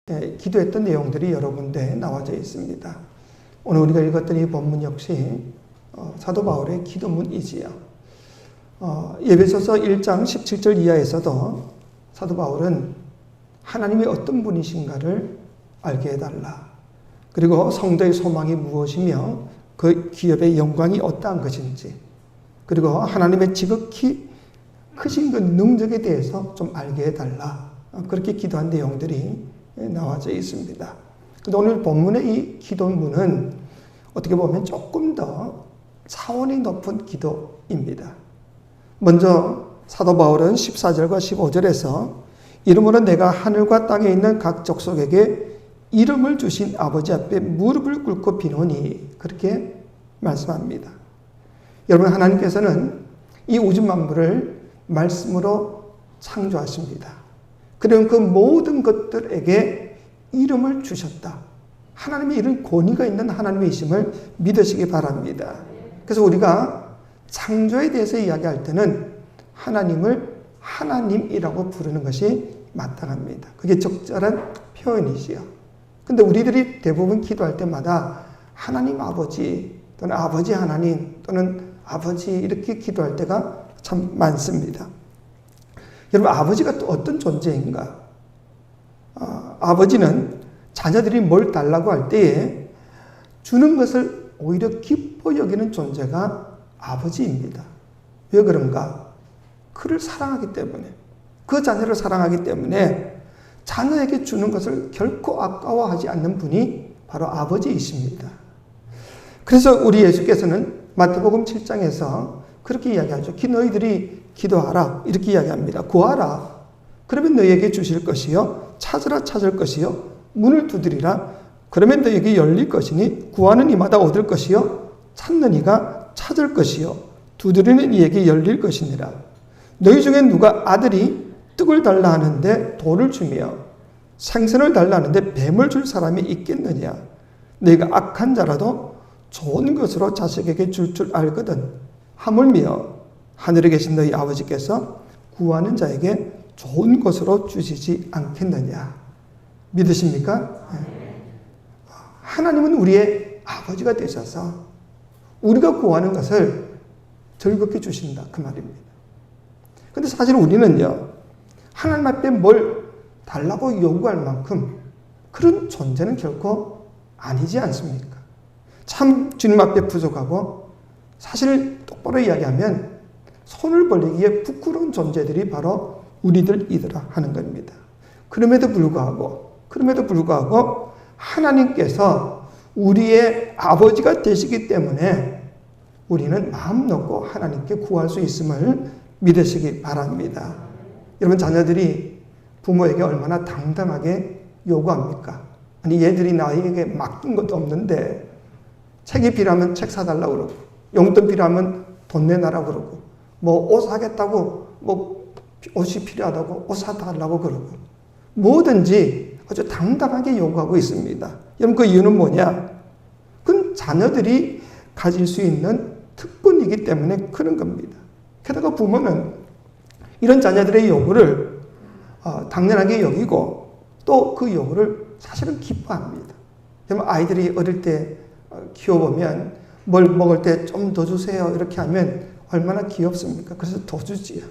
기도했던 내용들이 여러 군데 나와져 있습니다. 오늘 우리가 읽었던 이 본문 역시 사도 바울의 기도문이지요. 에베소서 1장 17절 이하에서도 사도 바울은 하나님이 어떤 분이신가를 알게 해달라. 그리고 성도의 소망이 무엇이며 그 기업의 영광이 어떠한 것인지, 그리고 하나님의 지극히 크신 그 능력에 대해서 좀 알게 해달라. 그렇게 기도한 내용들이 나와져 있습니다. 근데 오늘 본문의 이 기도문은 어떻게 보면 조금 더 차원이 높은 기도입니다. 먼저 사도 바울은 14절과 15절에서 이러므로 내가 하늘과 땅에 있는 각 족속에게 이름을 주신 아버지 앞에 무릎을 꿇고 비노니, 그렇게 말씀합니다. 여러분, 하나님께서는 이 우주 만물을 말씀으로 창조하십니다. 그리고 그 모든 것들에게 이름을 주셨다. 하나님의 이런 권위가 있는 하나님이심을 믿으시기 바랍니다. 그래서 우리가 창조에 대해서 이야기할 때는 하나님을 하나님이라고 부르는 것이 마땅합니다. 그게 적절한 표현이지요. 근데 우리들이 대부분 기도할 때마다 하나님 아버지 또는 아버지 하나님 또는 아버지 이렇게 기도할 때가 참 많습니다. 여러분, 아버지가 또 어떤 존재인가? 아버지는 자녀들이 뭘 달라고 할 때에 주는 것을 오히려 기뻐 여기는 존재가 아버지입니다. 왜 그런가? 그를 사랑하기 때문에, 그 자녀를 사랑하기 때문에 자녀에게 주는 것을 결코 아까워하지 않는 분이 바로 아버지이십니다. 그래서 우리 예수께서는 마태복음 7장에서 그렇게 이야기하죠. 너희들이 기도하라, 이렇게 이야기합니다. 구하라, 그러면 너희에게 주실 것이요, 찾으라, 찾을 것이요, 문을 두드리라, 그러면 너희에게 열릴 것이니, 구하는 이마다 얻을 것이요, 찾는 이가 찾을 것이요, 두드리는 이에게 열릴 것이니라. 너희 중에 누가 아들이 떡을 달라 하는데 돌을 주며 생선을 달라 하는데 뱀을 줄 사람이 있겠느냐? 너희가 악한 자라도 좋은 것으로 자식에게 줄 알거든. 하물며 하늘에 계신 너희 아버지께서 구하는 자에게 좋은 것으로 주시지 않겠느냐? 믿으십니까? 하나님은 우리의 아버지가 되셔서 우리가 구하는 것을 즐겁게 주신다, 그 말입니다. 근데 사실 우리는요, 하나님 앞에 뭘 달라고 요구할 만큼 그런 존재는 결코 아니지 않습니까? 참 주님 앞에 부족하고, 사실 똑바로 이야기하면 손을 벌리기에 부끄러운 존재들이 바로 우리들이더라 하는 겁니다. 그럼에도 불구하고 하나님께서 우리의 아버지가 되시기 때문에 우리는 마음 놓고 하나님께 구할 수 있음을 믿으시기 바랍니다. 여러분, 자녀들이 부모에게 얼마나 당당하게 요구합니까? 아니, 얘들이 나에게 맡긴 것도 없는데 책이 필요하면 책 사달라고 그러고, 용돈 필요하면 돈 내놔라고 그러고, 뭐 옷 사겠다고, 뭐 옷이 필요하다고 옷 사달라고 그러고, 뭐든지 아주 당당하게 요구하고 있습니다. 여러분, 그 이유는 뭐냐? 그건 자녀들이 가질 수 있는 특권이기 때문에 그런 겁니다. 게다가 부모는 이런 자녀들의 요구를 당연하게 여기고 또 그 요구를 사실은 기뻐합니다. 여러분, 아이들이 어릴 때 키워보면 뭘 먹을 때 좀 더 주세요 이렇게 하면 얼마나 귀엽습니까? 그래서 더 주지요.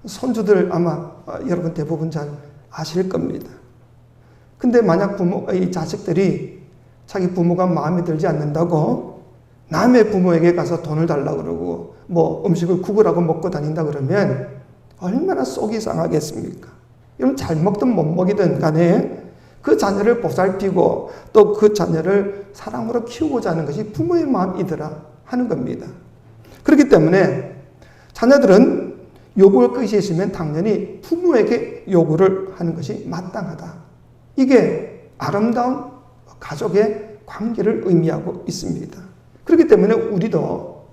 손주들 아마 여러분 대부분 잘 아실 겁니다. 근데 만약 이 자식들이 자기 부모가 마음에 들지 않는다고 남의 부모에게 가서 돈을 달라고 그러고 뭐 음식을 구걸하고 먹고 다닌다 그러면 얼마나 속이 상하겠습니까? 여러분, 잘 먹든 못 먹이든 간에 그 자녀를 보살피고 또 그 자녀를 사랑으로 키우고자 하는 것이 부모의 마음이더라 하는 겁니다. 그렇기 때문에 자녀들은 요구할 것이 있으면 당연히 부모에게 요구를 하는 것이 마땅하다. 이게 아름다운 가족의 관계를 의미하고 있습니다. 그렇기 때문에 우리도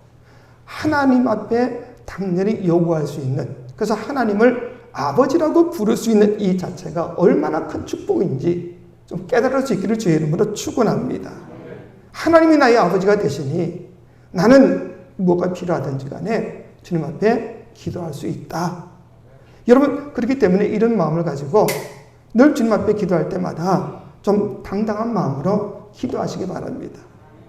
하나님 앞에 당연히 요구할 수 있는, 그래서 하나님을 아버지라고 부를 수 있는 이 자체가 얼마나 큰 축복인지 좀 깨달을 수 있기를 주의 이름으로 축원합니다. 하나님이 나의 아버지가 되시니 나는 뭐가 필요하든지 간에 주님 앞에 기도할 수 있다. 여러분, 그렇기 때문에 이런 마음을 가지고 늘 주님 앞에 기도할 때마다 좀 당당한 마음으로 기도하시기 바랍니다.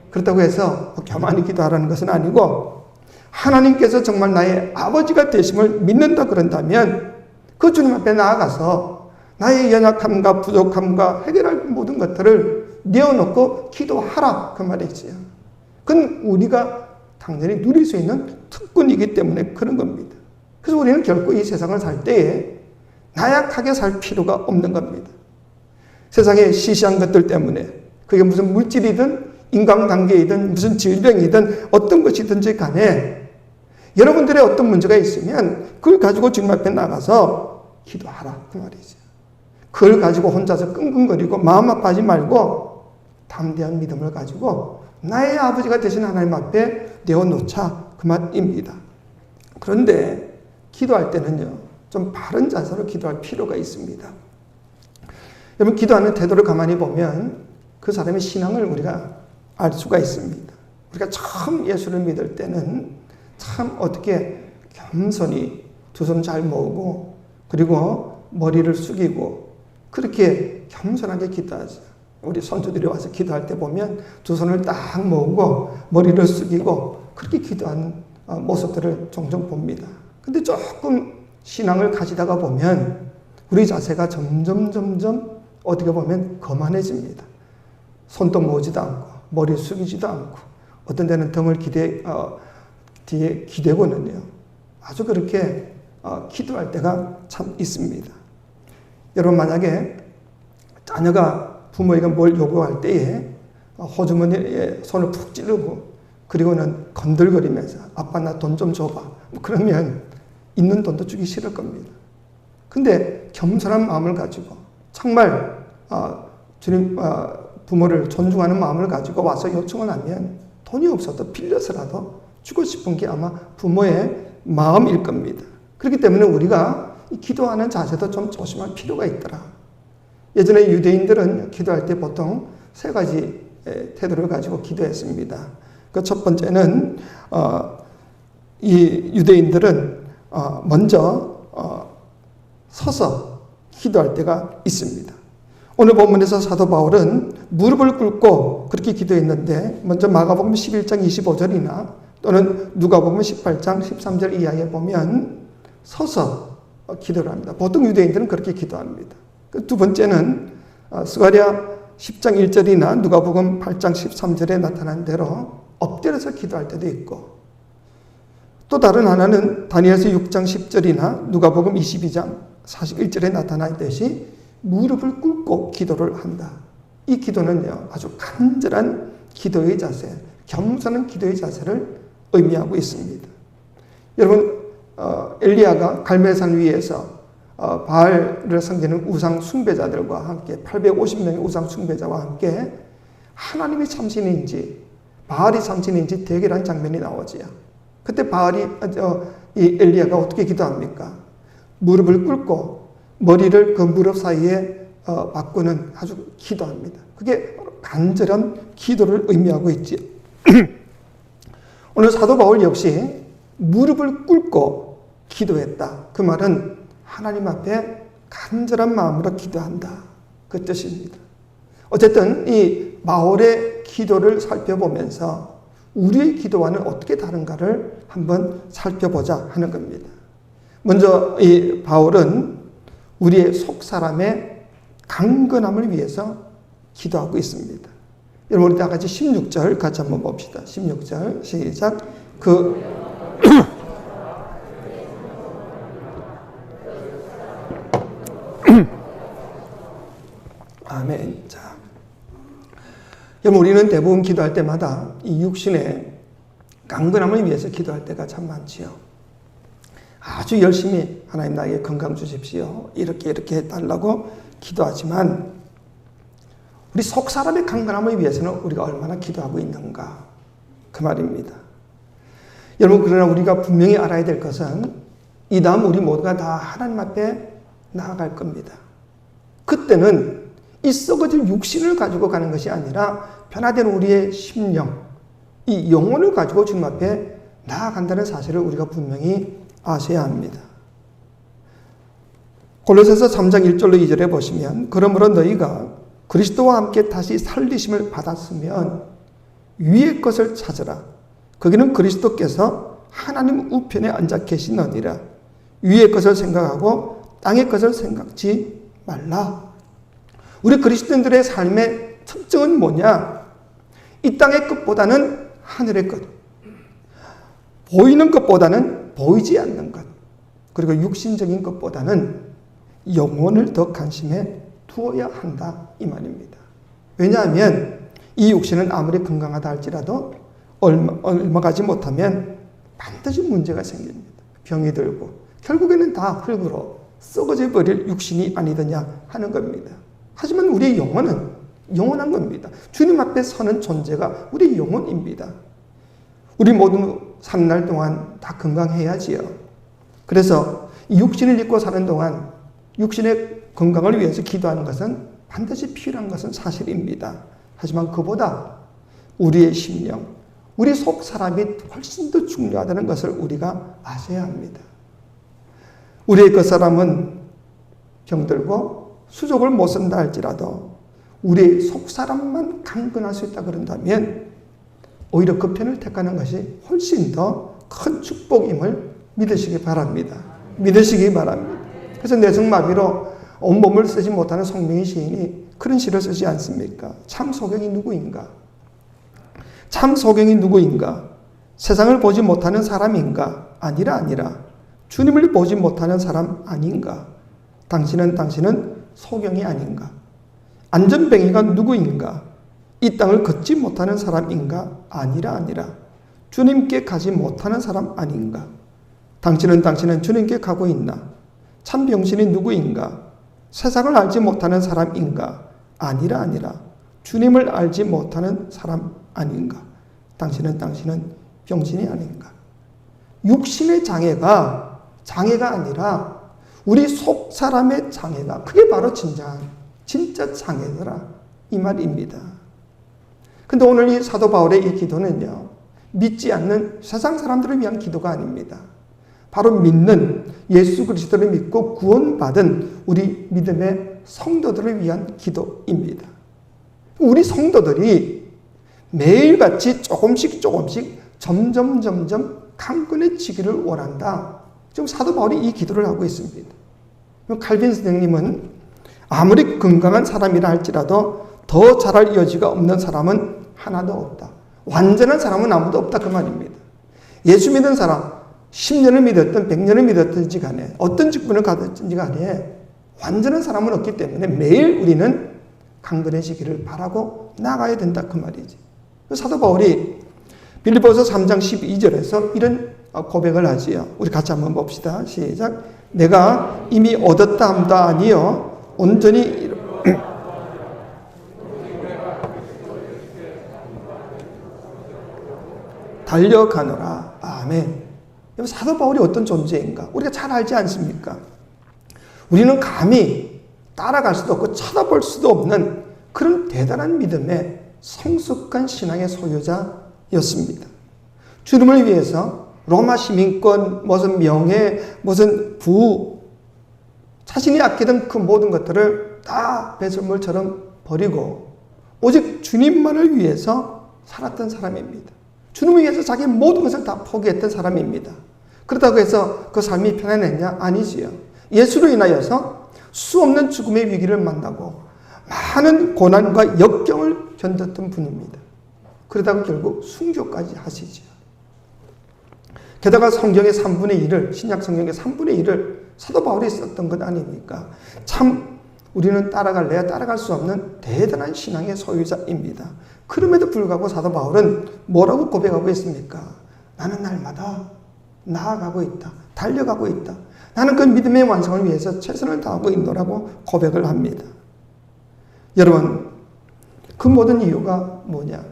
그렇다고 해서 교만히 기도하라는 것은 아니고 하나님께서 정말 나의 아버지가 되심을 믿는다 그런다면 그 주님 앞에 나아가서 나의 연약함과 부족함과 해결할 모든 것들을 내어놓고 기도하라 그 말이지요. 그건 우리가 당연히 누릴 수 있는 특권이기 때문에 그런 겁니다. 그래서 우리는 결코 이 세상을 살 때에 나약하게 살 필요가 없는 겁니다. 세상에 시시한 것들 때문에 그게 무슨 물질이든 인간관계이든 무슨 질병이든 어떤 것이든지 간에 여러분들의 어떤 문제가 있으면 그걸 가지고 주님 앞에 나가서 기도하라 그 말이죠. 그걸 가지고 혼자서 끙끙거리고 마음 아파하지 말고 담대한 믿음을 가지고 나의 아버지가 되신 하나님 앞에 내어놓자 그 말입니다. 그런데 기도할 때는요, 좀 바른 자세로 기도할 필요가 있습니다. 여러분, 기도하는 태도를 가만히 보면 그 사람의 신앙을 우리가 알 수가 있습니다. 우리가 처음 예수를 믿을 때는 참 어떻게 겸손히 두 손 잘 모으고 그리고 머리를 숙이고 그렇게 겸손하게 기도하죠. 우리 선조들이 와서 기도할 때 보면 두 손을 딱 모으고 머리를 숙이고 그렇게 기도하는 모습들을 종종 봅니다. 근데 조금 신앙을 가지다가 보면 우리 자세가 점점 어떻게 보면 거만해집니다. 손도 모으지도 않고 머리 숙이지도 않고 어떤 데는 등을 뒤에 기대고는요. 아주 그렇게 기도할 때가 참 있습니다. 여러분, 만약에 자녀가 부모에게 뭘 요구할 때에 호주머니에 손을 푹 찌르고 그리고는 건들거리면서 아빠 나 돈 좀 줘봐. 그러면 있는 돈도 주기 싫을 겁니다. 근데 겸손한 마음을 가지고 정말 주님 부모를 존중하는 마음을 가지고 와서 요청을 하면 돈이 없어도 빌려서라도 주고 싶은 게 아마 부모의 마음일 겁니다. 그렇기 때문에 우리가 기도하는 자세도 좀 조심할 필요가 있더라. 예전에 유대인들은 기도할 때 보통 세 가지 태도를 가지고 기도했습니다. 그 첫 번째는 이 유대인들은 먼저 서서 기도할 때가 있습니다. 오늘 본문에서 사도 바울은 무릎을 꿇고 그렇게 기도했는데 먼저 마가복음 11장 25절이나 또는 누가복음 18장 13절 이하에 보면 서서 기도를 합니다. 보통 유대인들은 그렇게 기도합니다. 두 번째는 스가랴 10장 1절이나 누가복음 8장 13절에 나타난 대로 엎드려서 기도할 때도 있고 또 다른 하나는 다니엘서 6장 10절이나 누가복음 22장 41절에 나타나듯이 무릎을 꿇고 기도를 한다. 이 기도는요, 아주 간절한 기도의 자세, 겸손한 기도의 자세를 의미하고 있습니다. 여러분, 엘리야가 갈멜산 위에서 바알을 섬기는 우상 숭배자들과 함께 850명의 우상 숭배자와 함께 하나님이 참신인지 바알이 참신인지 대결하는 장면이 나오지요. 그때 이 엘리야가 어떻게 기도합니까? 무릎을 꿇고 머리를 그 무릎 사이에 바꾸는 아주 기도합니다. 그게 간절한 기도를 의미하고 있지요. 오늘 사도 바울 역시 무릎을 꿇고 기도했다. 그 말은 하나님 앞에 간절한 마음으로 기도한다. 그 뜻입니다. 어쨌든 이 바울의 기도를 살펴보면서 우리의 기도와는 어떻게 다른가를 한번 살펴보자 하는 겁니다. 먼저 이 바울은 우리의 속 사람의 강건함을 위해서 기도하고 있습니다. 여러분, 우리 다 같이 16절 같이 한번 봅시다. 16절 시작. 아멘. 자, 여러분, 우리는 대부분 기도할 때마다 이 육신의 강건함을 위해서 기도할 때가 참 많지요. 아주 열심히 하나님 나에게 건강 주십시오. 이렇게 해달라고 기도하지만 우리 속 사람의 강건함을 위해서는 우리가 얼마나 기도하고 있는가 그 말입니다. 여러분, 그러나 우리가 분명히 알아야 될 것은 이 다음 우리 모두가 다 하나님 앞에 나아갈 겁니다. 그때는 이 썩어질 육신을 가지고 가는 것이 아니라 변화된 우리의 심령, 이 영혼을 가지고 주님 앞에 나아간다는 사실을 우리가 분명히 아셔야 합니다. 골로새서 3장 1절로 2절에 보시면 그러므로 너희가 그리스도와 함께 다시 살리심을 받았으면 위의 것을 찾으라. 거기는 그리스도께서 하나님 우편에 앉아 계시느니라. 위의 것을 생각하고 땅의 것을 생각지 말라. 우리 그리스도인들의 삶의 특징은 뭐냐? 이 땅의 것보다는 하늘의 것, 보이는 것보다는 보이지 않는 것, 그리고 육신적인 것보다는 영혼을 더 관심에 두어야 한다 이 말입니다. 왜냐하면 이 육신은 아무리 건강하다 할지라도 얼마 가지 못하면 반드시 문제가 생깁니다. 병이 들고 결국에는 다 흙으로 썩어져 버릴 육신이 아니더냐 하는 겁니다. 하지만 우리의 영혼은 영원한 겁니다. 주님 앞에 서는 존재가 우리 영혼입니다. 우리 모두 사는 날 동안 다 건강해야지요. 그래서 이 육신을 입고 사는 동안 육신의 건강을 위해서 기도하는 것은 반드시 필요한 것은 사실입니다. 하지만 그보다 우리의 심령, 우리 속 사람이 훨씬 더 중요하다는 것을 우리가 아셔야 합니다. 우리의 그 사람은 병들고 수족을 못 쓴다 할지라도 우리의 속 사람만 강건할 수 있다 그런다면 오히려 그 편을 택하는 것이 훨씬 더 큰 축복임을 믿으시기 바랍니다. 믿으시기 바랍니다. 그래서 내성마비로 온몸을 쓰지 못하는 송명희 시인이 그런 시를 쓰지 않습니까? 참 소경이 누구인가? 참 소경이 누구인가? 세상을 보지 못하는 사람인가? 아니라 주님을 보지 못하는 사람 아닌가? 당신은 소경이 아닌가? 안전뱅이가 누구인가? 이 땅을 걷지 못하는 사람인가? 아니라 주님께 가지 못하는 사람 아닌가? 당신은 주님께 가고 있나? 참 병신이 누구인가? 세상을 알지 못하는 사람인가? 아니라 주님을 알지 못하는 사람 아닌가? 당신은 병신이 아닌가? 육신의 장애가 아니라 우리 속 사람의 장애가 그게 바로 진짜 장애더라 이 말입니다. 근데 오늘 이 사도 바울의 이 기도는요, 믿지 않는 세상 사람들을 위한 기도가 아닙니다. 바로 믿는 예수 그리스도를 믿고 구원받은 우리 믿음의 성도들을 위한 기도입니다. 우리 성도들이 매일같이 조금씩 점점 강건해지기를 원한다. 지금 사도 바울이 이 기도를 하고 있습니다. 칼빈 선생님은 아무리 건강한 사람이라 할지라도 더 잘할 여지가 없는 사람은 하나도 없다. 완전한 사람은 아무도 없다 그 말입니다. 예수 믿은 사람 10년을 믿었든 100년을 믿었든지 간에 어떤 직분을 가졌든지 간에 완전한 사람은 없기 때문에 매일 우리는 강건해지기를 바라고 나가야 된다 그 말이지. 사도 바울이 빌립보서 3장 12절에서 이런 고백을 하지요. 우리 같이 한번 봅시다. 시작. 내가 이미 얻었다 함다 아니요 온전히 달려가노라. 아멘. 사도 바울이 어떤 존재인가? 우리가 잘 알지 않습니까? 우리는 감히 따라갈 수도 없고 쳐다볼 수도 없는 그런 대단한 믿음의 성숙한 신앙의 소유자였습니다. 주님을 위해서 로마 시민권, 무슨 명예, 무슨 부, 자신이 아끼던 그 모든 것들을 다 배설물처럼 버리고 오직 주님만을 위해서 살았던 사람입니다. 주님을 위해서 자기 모든 것을 다 포기했던 사람입니다. 그렇다고 해서 그 삶이 편안했냐? 아니지요. 예수로 인하여서 수없는 죽음의 위기를 만나고 많은 고난과 역경을 견뎠던 분입니다. 그러다가 결국 순교까지 하시지요. 게다가 성경의 3분의 1을, 신약 성경의 3분의 1을 사도 바울이 썼던 것 아닙니까? 참 우리는 따라갈래야 따라갈 수 없는 대단한 신앙의 소유자입니다. 그럼에도 불구하고 사도 바울은 뭐라고 고백하고 있습니까? 나는 날마다 나아가고 있다. 달려가고 있다. 나는 그 믿음의 완성을 위해서 최선을 다하고 있노라고 고백을 합니다. 여러분, 그 모든 이유가 뭐냐?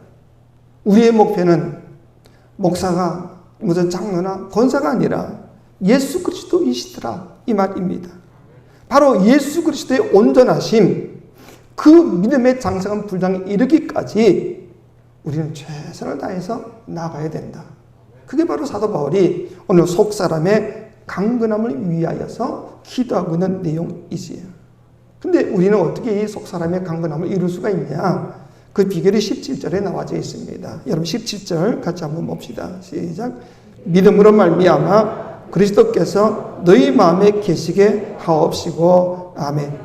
우리의 목표는 목사가 무슨 장로나 권사가 아니라 예수 그리스도이시더라 이 말입니다. 바로 예수 그리스도의 온전하심, 그 믿음의 장성한 분량에 이르기까지 우리는 최선을 다해서 나아가야 된다. 그게 바로 사도 바울이 오늘 속 사람의 강건함을 위하여서 기도하고 있는 내용이지요. 근데 우리는 어떻게 이 속사람의 강건함을 이룰 수가 있냐? 그 비결이 17절에 나와져 있습니다. 여러분 17절 같이 한번 봅시다. 시작. 믿음으로 말미암아 그리스도께서 너희 마음에 계시게 하옵시고. 아멘.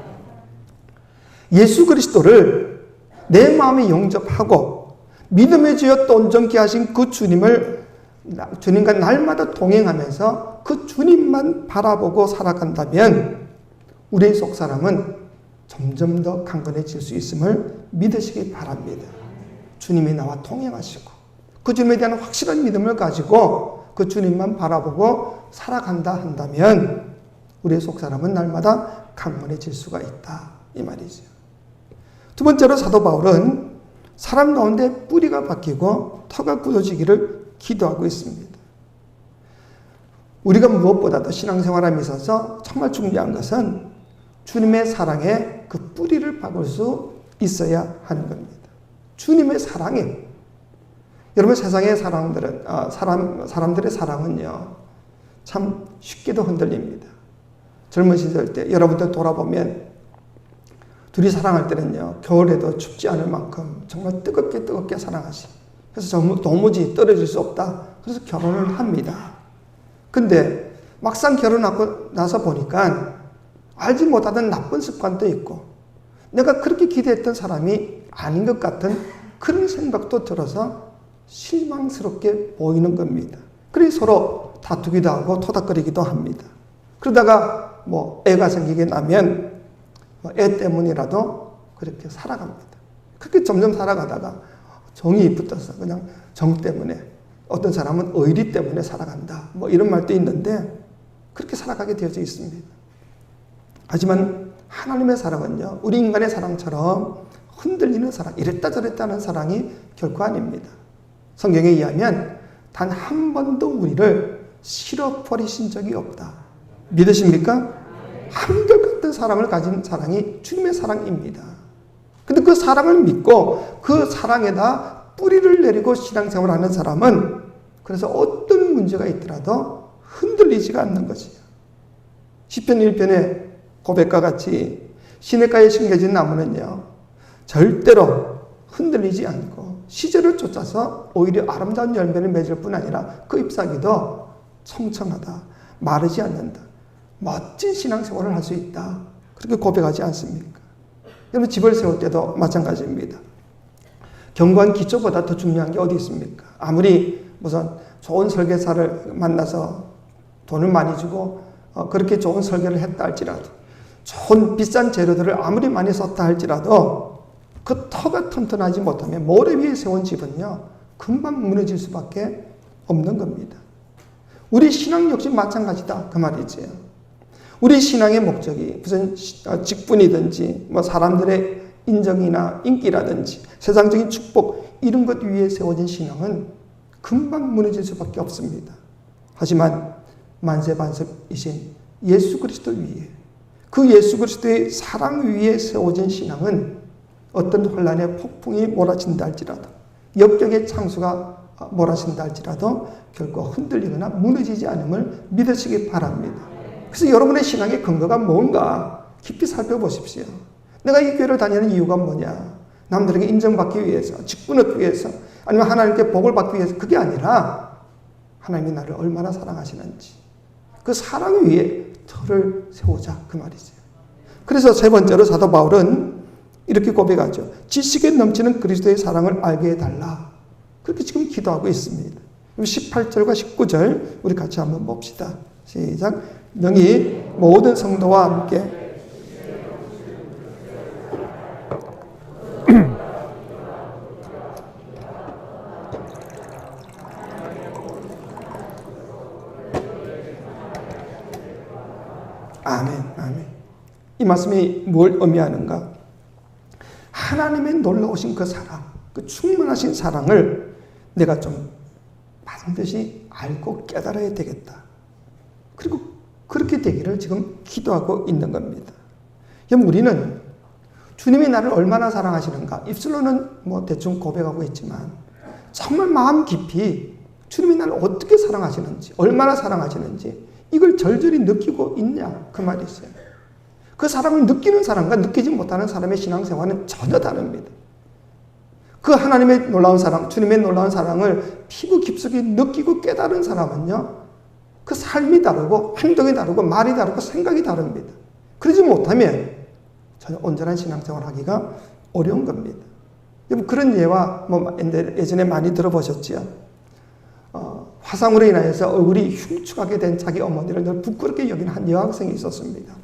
예수 그리스도를 내 마음에 영접하고 믿음의 주여 또 온전케 하신 그 주님과 날마다 동행하면서 그 주님만 바라보고 살아간다면 우리의 속사람은 점점 더 강건해질 수 있음을 믿으시기 바랍니다. 주님이 나와 동행하시고 그 주님에 대한 확실한 믿음을 가지고 그 주님만 바라보고 살아간다 한다면 우리의 속사람은 날마다 강건해질 수가 있다. 이 말이죠. 두 번째로 사도 바울은 사람 가운데 뿌리가 바뀌고 터가 굳어지기를 기도하고 있습니다. 우리가 무엇보다도 신앙생활에 있어서 정말 중요한 것은 주님의 사랑에 그 뿌리를 박을 수 있어야 하는 겁니다. 주님의 사랑에. 여러분 세상의 사람들의 사랑은요 참 쉽게도 흔들립니다. 젊은 시절 때 여러분들 돌아보면 둘이 사랑할 때는요 겨울에도 춥지 않을 만큼 정말 뜨겁게 사랑하시. 그래서 도무지 떨어질 수 없다. 그래서 결혼을 합니다. 근데 막상 결혼하고 나서 보니까 알지 못하던 나쁜 습관도 있고 내가 그렇게 기대했던 사람이 아닌 것 같은 그런 생각도 들어서 실망스럽게 보이는 겁니다. 그래서 서로 다투기도 하고 토닥거리기도 합니다. 그러다가 애가 생기게 나면 애 때문이라도 그렇게 살아갑니다. 그렇게 점점 살아가다가 정이 붙어서 그냥 정 때문에 어떤 사람은 의리 때문에 살아간다. 이런 말도 있는데 그렇게 살아가게 되어져 있습니다. 하지만 하나님의 사랑은요 우리 인간의 사랑처럼 흔들리는 사랑, 이랬다 저랬다 하는 사랑이 결코 아닙니다. 성경에 의하면 단 한 번도 우리를 싫어버리신 적이 없다. 믿으십니까? 한결같은 사랑을 가진 사랑이 주님의 사랑입니다. 근데 그 사랑을 믿고 그 사랑에다 뿌리를 내리고 신앙생활을 하는 사람은 그래서 어떤 문제가 있더라도 흔들리지가 않는 것이에요. 시편 1편의 고백과 같이 시냇가에 심겨진 나무는요 절대로 흔들리지 않고 시절을 쫓아서 오히려 아름다운 열매를 맺을 뿐 아니라 그 잎사귀도 청청하다, 마르지 않는다, 멋진 신앙생활을 할 수 있다, 그렇게 고백하지 않습니까? 여러분 집을 세울 때도 마찬가지입니다. 견고한 기초보다 더 중요한 게 어디 있습니까? 아무리 무슨 좋은 설계사를 만나서 돈을 많이 주고 그렇게 좋은 설계를 했다 할지라도 좋은 비싼 재료들을 아무리 많이 썼다 할지라도 그 터가 튼튼하지 못하면 모래 위에 세운 집은요 금방 무너질 수밖에 없는 겁니다. 우리 신앙 역시 마찬가지다 그 말이지요. 우리 신앙의 목적이 무슨 직분이든지 사람들의 인정이나 인기라든지 세상적인 축복 이런 것 위에 세워진 신앙은 금방 무너질 수밖에 없습니다. 하지만 만세반석이신 예수 그리스도 위에 그 예수 그리스도의 사랑 위에 세워진 신앙은 어떤 혼란의 폭풍이 몰아친다 할지라도 역경의 창수가 몰아친다 할지라도 결코 흔들리거나 무너지지 않음을 믿으시기 바랍니다. 그래서 여러분의 신앙의 근거가 뭔가 깊이 살펴보십시오. 내가 이 교회를 다니는 이유가 뭐냐? 남들에게 인정받기 위해서, 직분 얻기 위해서, 아니면 하나님께 복을 받기 위해서 그게 아니라 하나님이 나를 얼마나 사랑하시는지 그 사랑 위에 터를 세우자 그 말이죠. 그래서 세 번째로 사도 바울은 이렇게 고백하죠. 지식에 넘치는 그리스도의 사랑을 알게 해달라. 그렇게 지금 기도하고 있습니다. 18절과 19절 우리 같이 한번 봅시다. 시작. 능히 모든 성도와 함께 아멘, 아멘. 이 말씀이 뭘 의미하는가? 하나님의 놀라우신 그 사랑, 그 충만하신 사랑을 내가 좀 반드시 알고 깨달아야 되겠다. 그리고 그렇게 되기를 지금 기도하고 있는 겁니다. 우리는 주님이 나를 얼마나 사랑하시는가? 입술로는 대충 고백하고 있지만 정말 마음 깊이 주님이 나를 어떻게 사랑하시는지, 얼마나 사랑하시는지 이걸 절절히 느끼고 있냐 그 말이 있어요. 그 사랑을 느끼는 사람과 느끼지 못하는 사람의 신앙생활은 전혀 다릅니다. 그 하나님의 놀라운 사랑, 주님의 놀라운 사랑을 피부 깊숙이 느끼고 깨달은 사람은요, 그 삶이 다르고 행동이 다르고 말이 다르고 생각이 다릅니다. 그러지 못하면 전혀 온전한 신앙생활을 하기가 어려운 겁니다. 여러분, 그런 예와 예전에 많이 들어보셨지요. 화상으로 인하여서 얼굴이 흉측하게 된 자기 어머니를 늘 부끄럽게 여기는 한 여학생이 있었습니다.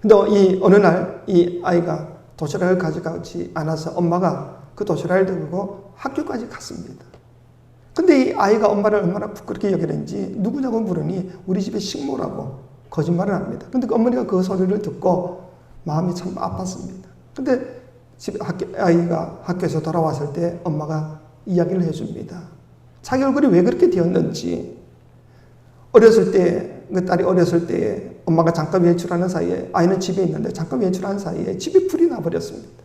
근데 어느 날 이 아이가 도시락을 가져가지 않아서 엄마가 그 도시락을 들고 학교까지 갔습니다. 근데 이 아이가 엄마를 얼마나 부끄럽게 여기는지 누구냐고 물으니 우리 집에 식모라고 거짓말을 합니다. 근데 그 어머니가 그 소리를 듣고 마음이 참 아팠습니다. 근데 아이가 학교에서 돌아왔을 때 엄마가 이야기를 해줍니다. 자기 얼굴이 왜 그렇게 되었는지. 어렸을 때, 그 딸이 어렸을 때 엄마가 잠깐 외출하는 사이에, 아이는 집에 있는데 잠깐 외출하는 사이에 집이 불이 나버렸습니다.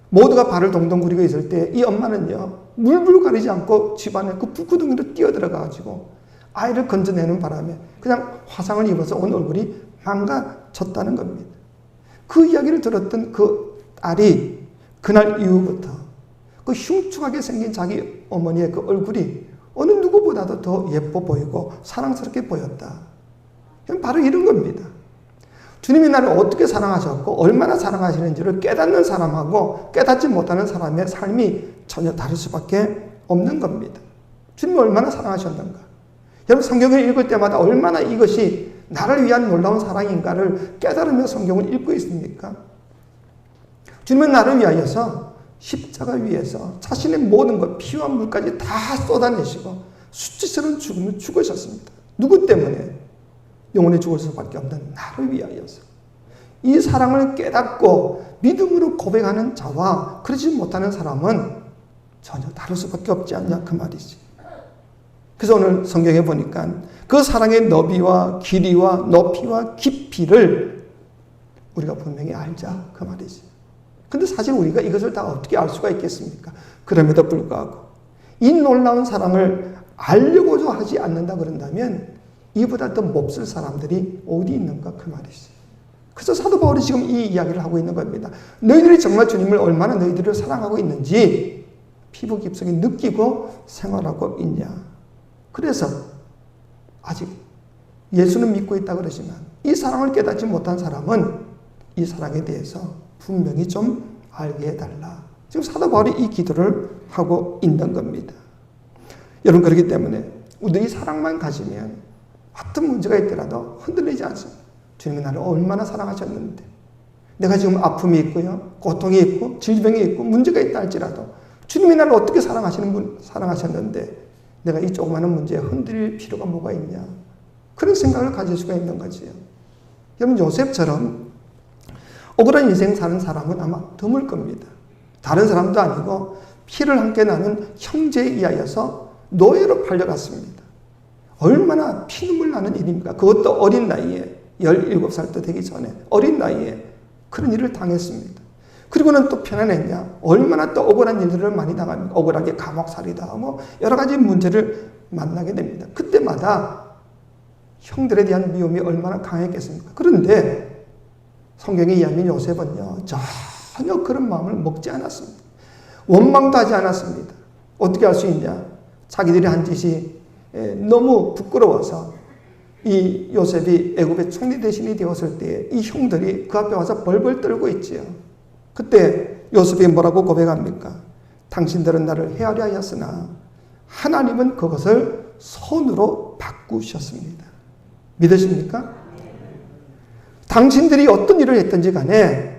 모두가 발을 동동 구리고 있을 때 이 엄마는요, 물불 가리지 않고 집안에 그 불구덩이로 뛰어들어가가지고 아이를 건져내는 바람에 그냥 화상을 입어서 온 얼굴이 망가졌다는 겁니다. 그 이야기를 들었던 그 딸이 그날 이후부터 그 흉측하게 생긴 자기 어머니의 그 얼굴이 어느 누구보다도 더 예뻐 보이고 사랑스럽게 보였다. 바로 이런 겁니다. 주님이 나를 어떻게 사랑하셨고 얼마나 사랑하시는지를 깨닫는 사람하고 깨닫지 못하는 사람의 삶이 전혀 다를 수밖에 없는 겁니다. 주님이 얼마나 사랑하셨는가. 여러분, 성경을 읽을 때마다 얼마나 이것이 나를 위한 놀라운 사랑인가를 깨달으며 성경을 읽고 있습니까? 주님은 나를 위하여서 십자가 위에서 자신의 모든 것, 피와 물까지 다 쏟아내시고 수치스러운 죽음을 죽으셨습니다. 누구 때문에? 영원히 죽을 수밖에 없는 나를 위하여서. 이 사랑을 깨닫고 믿음으로 고백하는 자와 그러지 못하는 사람은 전혀 다를 수밖에 없지 않냐, 그 말이지. 그래서 오늘 성경에 보니까 그 사랑의 너비와 길이와 높이와 깊이를 우리가 분명히 알자, 그 말이지. 근데 사실 우리가 이것을 다 어떻게 알 수가 있겠습니까? 그럼에도 불구하고 이 놀라운 사랑을 알려고자 하지 않는다 그런다면 이보다 더 몹쓸 사람들이 어디 있는가, 그 말이지. 그래서 사도 바울이 지금 이 이야기를 하고 있는 겁니다. 너희들이 정말 주님을 얼마나 너희들을 사랑하고 있는지 피부 깊숙이 느끼고 생활하고 있냐. 그래서 아직 예수는 믿고 있다 그러지만 이 사랑을 깨닫지 못한 사람은 이 사랑에 대해서 분명히 좀 알게 해달라. 지금 사도 바울이 이 기도를 하고 있는 겁니다. 여러분, 그렇기 때문에 우리 사랑만 가지면 어떤 문제가 있더라도 흔들리지 않습니다. 주님이 나를 얼마나 사랑하셨는데, 내가 지금 아픔이 있고요, 고통이 있고, 질병이 있고, 문제가 있다 할지라도 주님이 나를 어떻게 사랑하셨는데 내가 이 조그마한 문제에 흔들릴 필요가 뭐가 있냐. 그런 생각을 가질 수가 있는 거지요. 여러분, 요셉처럼 억울한 인생 사는 사람은 아마 드물 겁니다. 다른 사람도 아니고 피를 함께 나눈 형제에 의하여서 노예로 팔려갔습니다. 얼마나 피눈물 나는 일입니까? 그것도 어린 나이에, 17살도 되기 전에 어린 나이에 그런 일을 당했습니다. 그리고는 또 편안했냐? 얼마나 또 억울한 일들을 많이 당합니까? 억울하게 감옥살이도 하고 여러 가지 문제를 만나게 됩니다. 그때마다 형들에 대한 미움이 얼마나 강했겠습니까? 그런데 성경에 의하면 요셉은요, 전혀 그런 마음을 먹지 않았습니다. 원망도 하지 않았습니다. 어떻게 할 수 있냐? 자기들이 한 짓이 너무 부끄러워서 이 요셉이 애굽의 총리 대신이 되었을 때 이 형들이 그 앞에 와서 벌벌 떨고 있지요. 그때 요셉이 뭐라고 고백합니까? 당신들은 나를 헤아려 하였으나 하나님은 그것을 손으로 바꾸셨습니다. 믿으십니까? 당신들이 어떤 일을 했든지 간에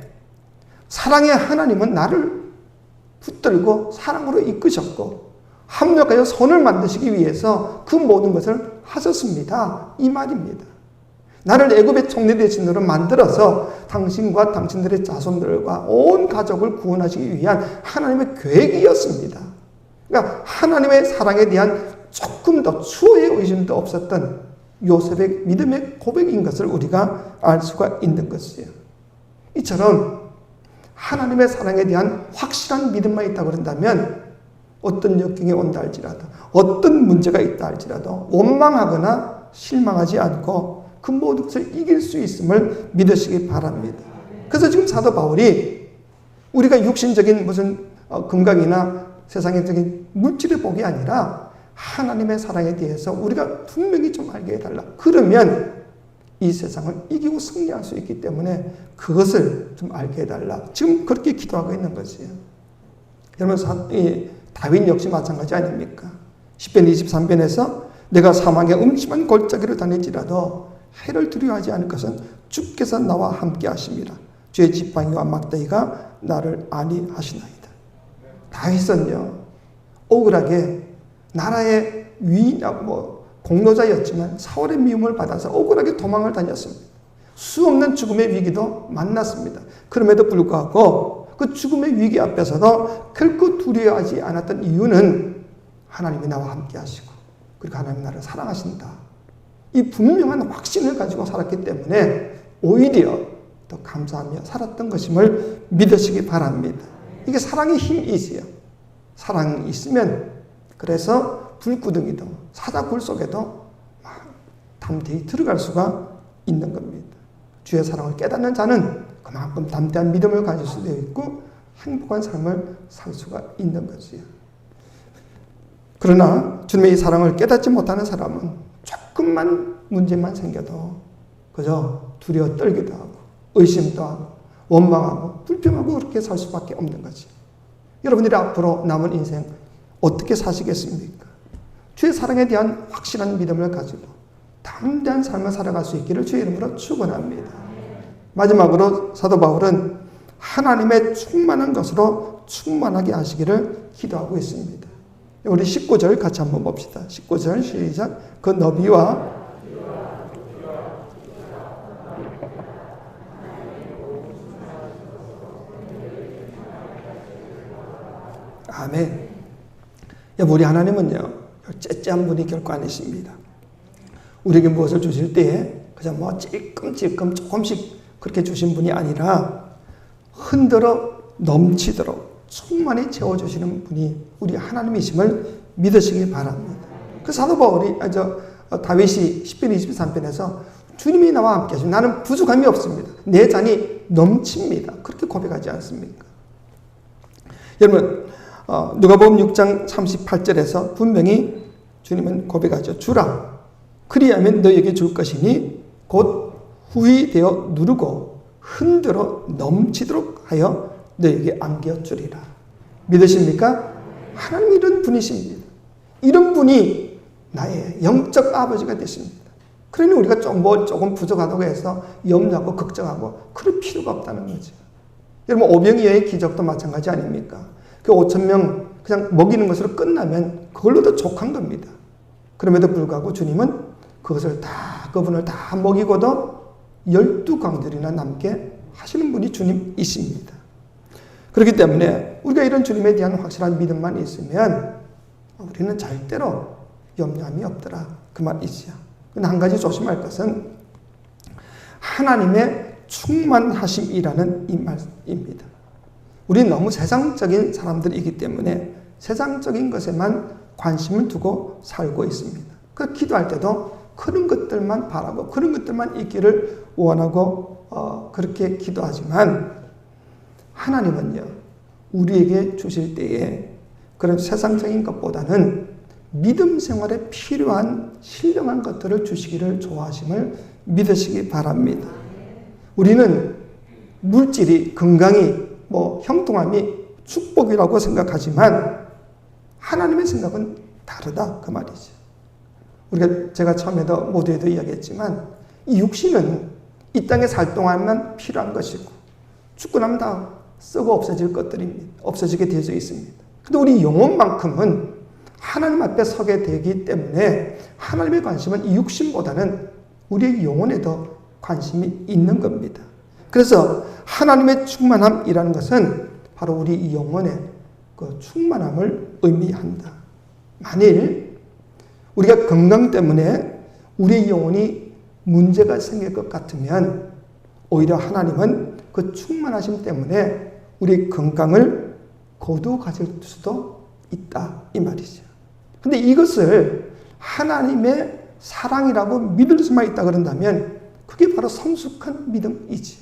사랑의 하나님은 나를 붙들고 사랑으로 이끄셨고 합력하여 손을 만드시기 위해서 그 모든 것을 하셨습니다. 이 말입니다. 나를 애굽의 총리 대신으로 만들어서 당신과 당신들의 자손들과 온 가족을 구원하시기 위한 하나님의 계획이었습니다. 그러니까 하나님의 사랑에 대한 조금 더 추호의 의심도 없었던 요셉의 믿음의 고백인 것을 우리가 알 수가 있는 것이에요. 이처럼 하나님의 사랑에 대한 확실한 믿음만 있다고 그런다면 어떤 역경이 온다 할지라도 어떤 문제가 있다 할지라도 원망하거나 실망하지 않고 그 모든 것을 이길 수 있음을 믿으시기 바랍니다. 그래서 지금 사도 바울이 우리가 육신적인 무슨 건강이나 세상적인 물질의 복이 아니라 하나님의 사랑에 대해서 우리가 분명히 좀 알게 해달라. 그러면 이 세상을 이기고 승리할 수 있기 때문에 그것을 좀 알게 해달라. 지금 그렇게 기도하고 있는 것이에요. 여러분, 다윗 역시 마찬가지 아닙니까? 10편 23편에서 내가 사망의 음침한 골짜기를 다닐지라도 해를 두려워하지 않을 것은 주께서 나와 함께 하심이라. 주의 지팡이와 막대기가 나를 안위하시나이다. 다윗은요, 억울하게 나라의 공로자였지만 사울의 미움을 받아서 억울하게 도망을 다녔습니다. 수없는 죽음의 위기도 만났습니다. 그럼에도 불구하고 그 죽음의 위기 앞에서도 결코 두려워하지 않았던 이유는 하나님이 나와 함께 하시고 그리고 하나님이 나를 사랑하신다. 이 분명한 확신을 가지고 살았기 때문에 오히려 더 감사하며 살았던 것임을 믿으시기 바랍니다. 이게 사랑의 힘이지요. 사랑이 있으면 그래서 불구덩이도 사자굴 속에도 담대히 들어갈 수가 있는 겁니다. 주의 사랑을 깨닫는 자는 그만큼 담대한 믿음을 가질 수도 있고 행복한 삶을 살 수가 있는 거지요. 그러나 주님의 이 사랑을 깨닫지 못하는 사람은 조금만 문제만 생겨도 그저 두려워 떨기도 하고 의심도 하고 원망하고 불평하고 그렇게 살 수밖에 없는 거지. 여러분들이 앞으로 남은 인생 어떻게 사시겠습니까? 주의 사랑에 대한 확실한 믿음을 가지고 담대한 삶을 살아갈 수 있기를 주의 이름으로 축원합니다. 마지막으로 사도 바울은 하나님의 충만한 것으로 충만하게 하시기를 기도하고 있습니다. 우리 19절 같이 한번 봅시다. 19절 시작. 그 너비와 아멘. 우리 하나님은요, 째째한 분이 결코 아니십니다. 우리에게 무엇을 주실 때에 그냥 찔끔찔끔 조금씩 그렇게 주신 분이 아니라 흔들어 넘치도록 충만히 채워주시는 분이 우리 하나님이심을 믿으시기 바랍니다. 그 사도 바울이, 다윗이 10편 23편에서 주님이 나와 함께 하시면 나는 부족함이 없습니다. 내 잔이 넘칩니다. 그렇게 고백하지 않습니까? 여러분, 누가복음 6장 38절에서 분명히 주님은 고백하죠. 주라. 그리하면 너에게 줄 것이니 곧 후히 되어 누르고 흔들어 넘치도록 하여 너에게 안겨주리라. 믿으십니까? 하나님 이런 분이십니다. 이런 분이 나의 영적 아버지가 되십니다. 그러니 우리가 조금 부족하다고 해서 염려하고 걱정하고 그럴 필요가 없다는 거죠. 여러분, 오병이어의 기적도 마찬가지 아닙니까? 그 5,000명 그냥 먹이는 것으로 끝나면 그걸로도 족한 겁니다. 그럼에도 불구하고 주님은 그분을 다 먹이고도 12광들이나 남게 하시는 분이 주님이십니다. 그렇기 때문에 우리가 이런 주님에 대한 확실한 믿음만 있으면 우리는 절대로 염려함이 없더라. 그 말이지요. 근데 한 가지 조심할 것은 하나님의 충만하심이라는 이 말입니다. 우리는 너무 세상적인 사람들이기 때문에 세상적인 것에만 관심을 두고 살고 있습니다. 그 기도할 때도 그런 것들만 바라고 그런 것들만 있기를 원하고 그렇게 기도하지만 하나님은요, 우리에게 주실 때에 그런 세상적인 것보다는 믿음 생활에 필요한 신령한 것들을 주시기를 좋아하심을 믿으시기 바랍니다. 우리는 물질이, 건강이, 형통함이 축복이라고 생각하지만 하나님의 생각은 다르다 그 말이죠. 제가 처음에도 모두에도 이야기했지만 이 육신은 이 땅에 살 동안만 필요한 것이고 죽고 나면 다 썩어 없어질 것들입니다. 없어지게 되어져 있습니다. 근데 우리 영혼만큼은 하나님 앞에 서게 되기 때문에 하나님의 관심은 이 육신보다는 우리의 영혼에 더 관심이 있는 겁니다. 그래서 하나님의 충만함이라는 것은 바로 우리 이 영혼의 그 충만함을 의미한다. 만일 우리가 건강 때문에 우리의 영혼이 문제가 생길 것 같으면 오히려 하나님은 그 충만하심 때문에 우리의 건강을 거두어 가질 수도 있다 이 말이죠. 근데 이것을 하나님의 사랑이라고 믿을 수만 있다 그런다면 그게 바로 성숙한 믿음이지.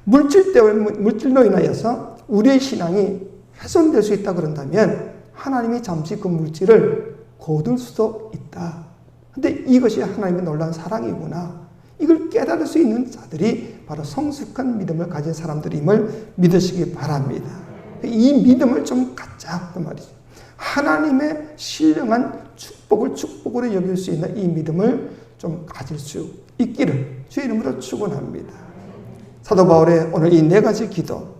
물질로 인하여서 우리의 신앙이 훼손될 수 있다 그런다면 하나님이 잠시 그 물질을 거둘 수도 있다. 근데 이것이 하나님의 놀라운 사랑이구나. 이걸 깨달을 수 있는 자들이 바로 성숙한 믿음을 가진 사람들임을 믿으시기 바랍니다. 이 믿음을 좀 갖자 그 말이죠. 하나님의 신령한 축복으로 여길 수 있는 이 믿음을 좀 가질 수 있기를 주의 이름으로 축원합니다. 사도 바울의 오늘 이 네 가지 기도,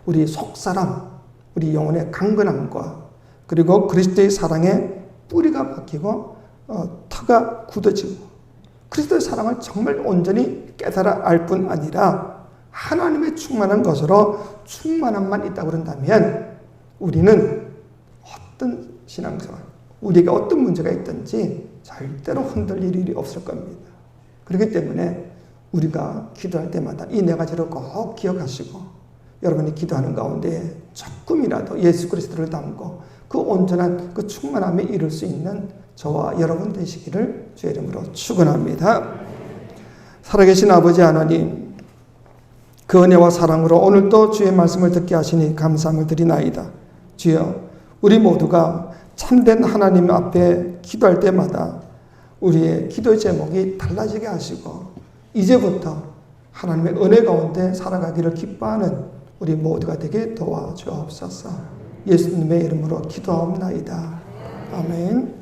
우리 속사람, 우리 영혼의 강건함과 그리고 그리스도의 사랑에 뿌리가 박히고 터가 굳어지고 그리스도의 사랑을 정말 온전히 깨달아 알 뿐 아니라 하나님의 충만한 것으로 충만함만 있다고 그런다면 우리는 어떤 신앙생활, 우리가 어떤 문제가 있든지 절대로 흔들릴 일이 없을 겁니다. 그렇기 때문에 우리가 기도할 때마다 이 네 가지를 꼭 기억하시고 여러분이 기도하는 가운데 조금이라도 예수 그리스도를 담고 그 온전한 그 충만함에 이룰 수 있는 저와 여러분 되시기를 주의 이름으로 축원합니다. 살아계신 아버지 하나님, 그 은혜와 사랑으로 오늘도 주의 말씀을 듣게 하시니 감사함을 드리나이다. 주여, 우리 모두가 참된 하나님 앞에 기도할 때마다 우리의 기도의 제목이 달라지게 하시고 이제부터 하나님의 은혜 가운데 살아가기를 기뻐하는 우리 모두가 되게 도와주옵소서. 예수님의 이름으로 기도하옵나이다. 아멘.